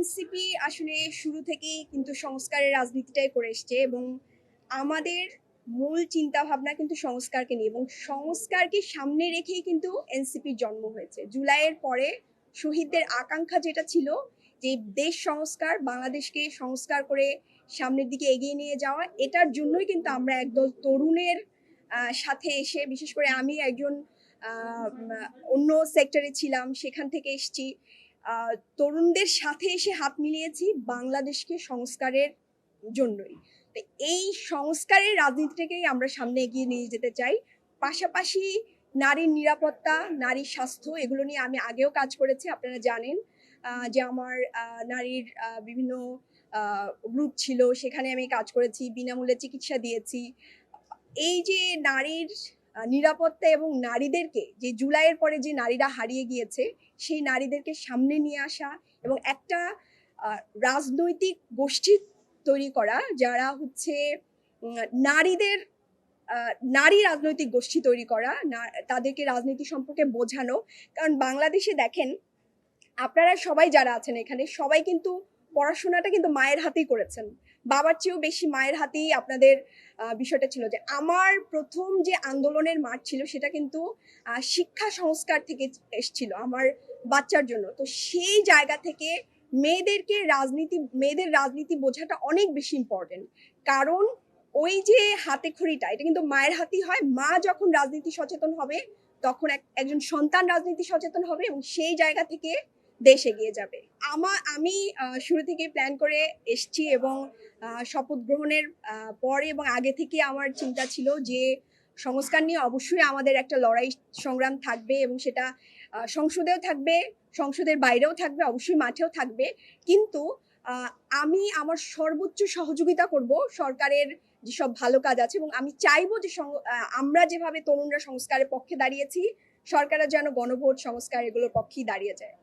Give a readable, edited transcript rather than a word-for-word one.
NCP আসলে শুরু থেকেই কিন্তু সংস্কারের রাজনীতিটাই করে এসছে এবং আমাদের মূল চিন্তা ভাবনা কিন্তু সংস্কারকে নিয়ে এবং সংস্কারকে সামনে রেখেই কিন্তু এনসিপির জন্ম হয়েছে। জুলাইয়ের পরে শহীদদের আকাঙ্ক্ষা যেটা ছিল যে দেশ সংস্কার, বাংলাদেশকে সংস্কার করে সামনের দিকে এগিয়ে নিয়ে যাওয়া, এটার জন্যই কিন্তু আমরা একদল তরুণের সাথে এসে, বিশেষ করে আমি একজন অন্য সেক্টরে ছিলাম, সেখান থেকে এসেছি, তরুণদের সাথে এসে হাত মিলিয়েছি বাংলাদেশকে সংস্কারের জন্যই। তো এই সংস্কারের রাজনীতিটাকেই আমরা সামনে এগিয়ে নিয়ে যেতে চাই। পাশাপাশি নারীর নিরাপত্তা, নারীর স্বাস্থ্য, এগুলো নিয়ে আমি আগেও কাজ করেছি, আপনারা জানেন যে আমার নারীর বিভিন্ন গ্রুপ ছিল, সেখানে আমি কাজ করেছি, বিনামূল্যে চিকিৎসা দিয়েছি। এই যে নারীর নিরাপত্তা এবং নারীদেরকে, যে জুলাইয়ের পরে যে নারীরা হারিয়ে গিয়েছে, সেই নারীদেরকে সামনে নিয়ে আসা এবং একটা রাজনৈতিক গোষ্ঠী তৈরি করা যারা হচ্ছে নারীদের নারী রাজনৈতিক গোষ্ঠী তৈরি করা, তাদেরকে রাজনীতি সম্পর্কে বোঝানো। কারণ বাংলাদেশে দেখেন, আপনারা সবাই যারা আছেন এখানে, সবাই কিন্তু পড়াশোনাটা কিন্তু মায়ের হাতেই করেছেন, বাবার চেয়েও বেশি মায়ের হাতেই আপনাদের বিষয়টা ছিল। যে আমার প্রথম যে আন্দোলনের মাঠ ছিল সেটা কিন্তু শিক্ষা সংস্কার থেকে এসছিল আমার বাচ্চার জন্য। তো সেই জায়গা থেকে মেয়েদের রাজনীতি বোঝাটা অনেক বেশি ইম্পর্টেন্ট। কারণ ওই যে হাতে খড়িটা, এটা কিন্তু মায়ের হাতেই হয়। মা যখন রাজনীতি সচেতন হবে, তখন একজন সন্তান রাজনীতি সচেতন হবে এবং সেই জায়গা থেকে দেশ এগিয়ে যাবে। আমি শুরু থেকে প্ল্যান করে এসছি এবং শপথ গ্রহণের পরে এবং আগে থেকে আমার চিন্তা ছিল যে সংস্কার নিয়ে অবশ্যই আমাদের একটা লড়াই সংগ্রাম থাকবে এবং সেটা সংসদেও থাকবে, সংসদের বাইরেও থাকবে, অবশ্যই মাঠেও থাকবে। কিন্তু আমি আমার সর্বোচ্চ সহযোগিতা করব সরকারের যেসব ভালো কাজ আছে, এবং আমি চাইবো যে আমরা যেভাবে তরুণরা সংস্কারের পক্ষে দাঁড়িয়েছি, সরকারের যেন গণভোট, সংস্কার, এগুলোর পক্ষেই দাঁড়িয়ে যায়।